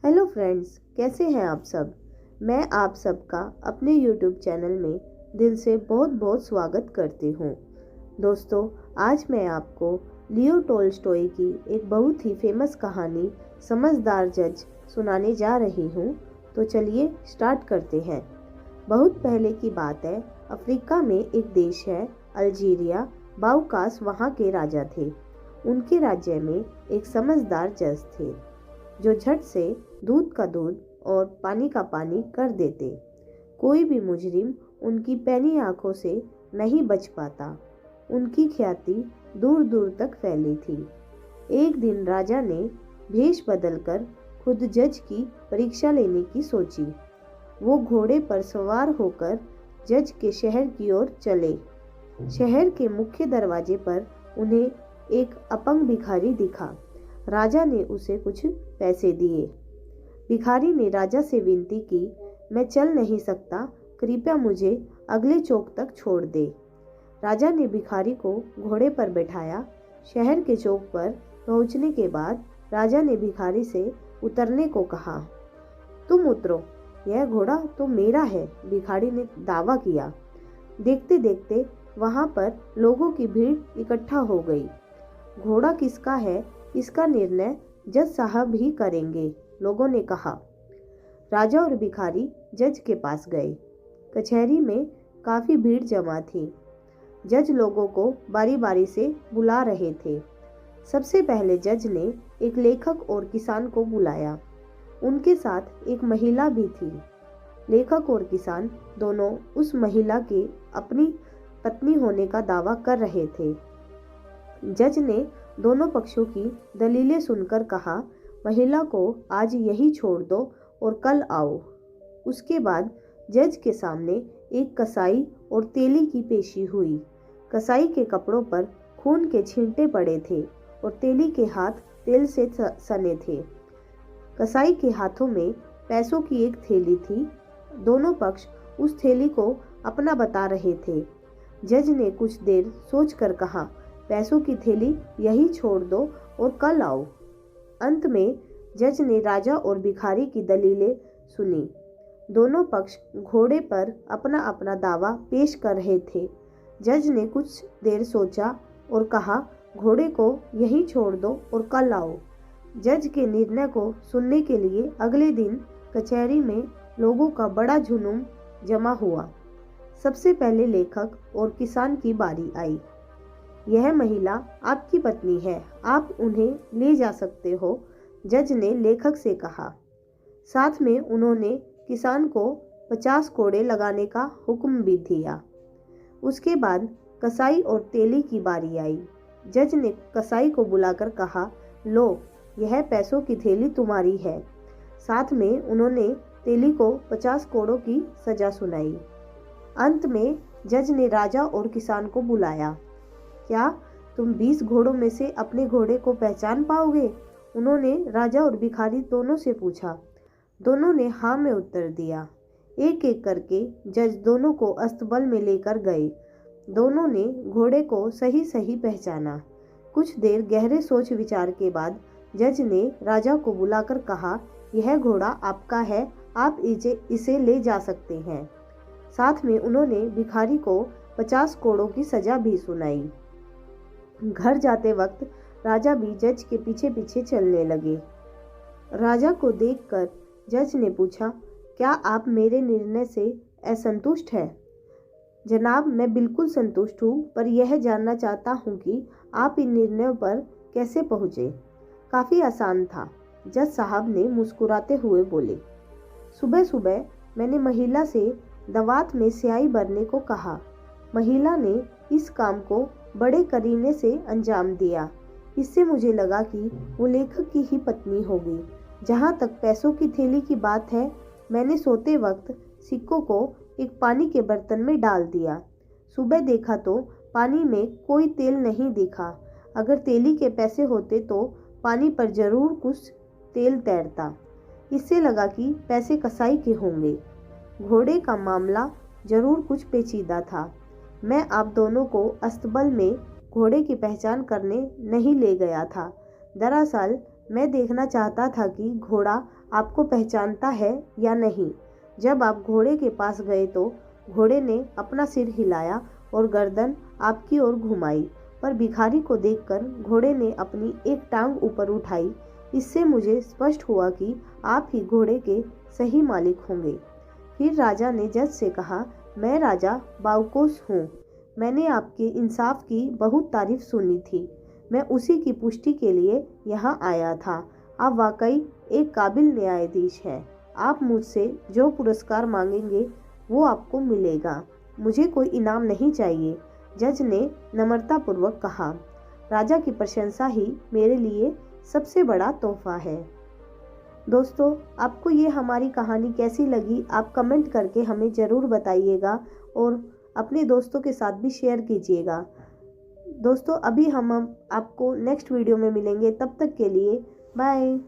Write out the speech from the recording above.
Hello friends, कैसे हैं आप सब। मैं आप सबका अपने यूट्यूब चैनल में दिल से बहुत बहुत स्वागत करती हूँ। दोस्तों, आज मैं आपको लियो टोल्स्टॉय की एक बहुत ही फेमस कहानी समझदार जज सुनाने जा रही हूँ। तो चलिए स्टार्ट करते हैं। बहुत पहले की बात है। अफ्रीका में एक देश है अल्जीरिया। बाउकास वहाँ के राजा थे। उनके राज्य में एक समझदार जज थे जो झट से दूध का दूध और पानी का पानी कर देते। कोई भी मुजरिम उनकी पैनी आंखों से नहीं बच पाता। उनकी ख्याति दूर दूर तक फैली थी। एक दिन राजा ने भेष बदलकर खुद जज की परीक्षा लेने की सोची। वो घोड़े पर सवार होकर जज के शहर की ओर चले। शहर के मुख्य दरवाजे पर उन्हें एक अपंग भिखारी दिखा। राजा ने उसे कुछ पैसे दिए। भिखारी ने राजा से विनती की, मैं चल नहीं सकता, कृपया मुझे अगले चौक तक छोड़ दे। राजा ने भिखारी को घोड़े पर बैठाया। शहर के चौक पर पहुंचने के बाद राजा ने भिखारी से उतरने को कहा। तुम उतरो, यह घोड़ा तो मेरा है, भिखारी ने दावा किया। देखते देखते वहां पर लोगों की भीड़ इकट्ठा हो गई। घोड़ा किसका है इसका निर्णय जज साहब ही करेंगे, लोगों ने कहा। राजा और भिखारी जज के पास गए। कचहरी में काफी भीड़ जमा थी। जज लोगों को बारी बारी से बुला रहे थे। सबसे पहले जज ने एक लेखक और किसान को बुलाया। उनके साथ एक महिला भी थी। लेखक और किसान दोनों उस महिला के अपनी पत्नी होने का दावा कर रहे थे। जज ने दोनों पक्षों की दलीलें सुनकर कहा, महिला को आज यही छोड़ दो और कल आओ। उसके बाद जज के सामने एक कसाई और तेली की पेशी हुई। कसाई के कपड़ों पर खून के छींटे पड़े थे और तेली के हाथ तेल से सने थे। कसाई के हाथों में पैसों की एक थैली थी। दोनों पक्ष उस थैली को अपना बता रहे थे। जज ने कुछ देर सोचकर कहा, पैसों की थैली यही छोड़ दो और कल आओ। अंत में जज ने राजा और भिखारी की दलीलें सुनी। दोनों पक्ष घोड़े पर अपना अपना दावा पेश कर रहे थे। जज ने कुछ देर सोचा और कहा, घोड़े को यहीं छोड़ दो और कल आओ। जज के निर्णय को सुनने के लिए अगले दिन कचहरी में लोगों का बड़ा जुनून जमा हुआ। सबसे पहले लेखक और किसान की बारी आई। यह महिला आपकी पत्नी है, आप उन्हें ले जा सकते हो, जज ने लेखक से कहा। साथ में उन्होंने किसान को 50 कोड़े लगाने का हुक्म भी दिया। उसके बाद कसाई और तेली की बारी आई। जज ने कसाई को बुलाकर कहा, लो, यह पैसों की थैली तुम्हारी है। साथ में उन्होंने तेली को 50 कोड़ों की सजा सुनाई। अंत में जज ने राजा और किसान को बुलाया। क्या तुम 20 घोड़ों में से अपने घोड़े को पहचान पाओगे? उन्होंने राजा और भिखारी दोनों से पूछा। दोनों ने हाँ में उत्तर दिया। एक एक करके जज दोनों को अस्तबल में लेकर गए। दोनों ने घोड़े को सही सही पहचाना। कुछ देर गहरे सोच विचार के बाद जज ने राजा को बुलाकर कहा, यह घोड़ा आपका है, आप इसे ले जा सकते हैं। साथ में उन्होंने भिखारी को 50 कोड़ों की सजा भी सुनाई। घर जाते वक्त राजा भी जज के पीछे पीछे चलने लगे। राजा को देखकर जज ने पूछा, क्या आप मेरे निर्णय से असंतुष्ट हैं? जनाब, मैं बिल्कुल संतुष्ट हूँ, पर यह जानना चाहता हूँ कि आप इन निर्णयों पर कैसे पहुँचे। काफ़ी आसान था, जज साहब ने मुस्कुराते हुए बोले। सुबह सुबह मैंने महिला से दवात में स्याही भरने को कहा। महिला ने इस काम को बड़े करीने से अंजाम दिया। इससे मुझे लगा कि वो लेखक की ही पत्नी होगी। जहाँ तक पैसों की थैली की बात है, मैंने सोते वक्त सिक्कों को एक पानी के बर्तन में डाल दिया। सुबह देखा तो पानी में कोई तेल नहीं दिखा। अगर तेली के पैसे होते तो पानी पर जरूर कुछ तेल तैरता। इससे लगा कि पैसे कसाई के होंगे। घोड़े का मामला जरूर कुछ पेचीदा था। मैं आप दोनों को अस्तबल में घोड़े की पहचान करने नहीं ले गया था। दरअसल मैं देखना चाहता था कि घोड़ा आपको पहचानता है या नहीं। जब आप घोड़े के पास गए तो घोड़े ने अपना सिर हिलाया और गर्दन आपकी ओर घुमाई, पर भिखारी को देखकर घोड़े ने अपनी एक टांग ऊपर उठाई। इससे मुझे स्पष्ट हुआ कि आप ही घोड़े के सही मालिक होंगे। फिर राजा ने जज से कहा, मैं राजा बाउकोस हूँ। मैंने आपके इंसाफ की बहुत तारीफ सुनी थी। मैं उसी की पुष्टि के लिए यहाँ आया था। आप वाकई एक काबिल न्यायाधीश हैं। आप मुझसे जो पुरस्कार मांगेंगे वो आपको मिलेगा। मुझे कोई इनाम नहीं चाहिए, जज ने नम्रतापूर्वक कहा। राजा की प्रशंसा ही मेरे लिए सबसे बड़ा तोहफा है। दोस्तों, आपको ये हमारी कहानी कैसी लगी आप कमेंट करके हमें ज़रूर बताइएगा और अपने दोस्तों के साथ भी शेयर कीजिएगा। दोस्तों, अभी हम आपको नेक्स्ट वीडियो में मिलेंगे। तब तक के लिए बाय।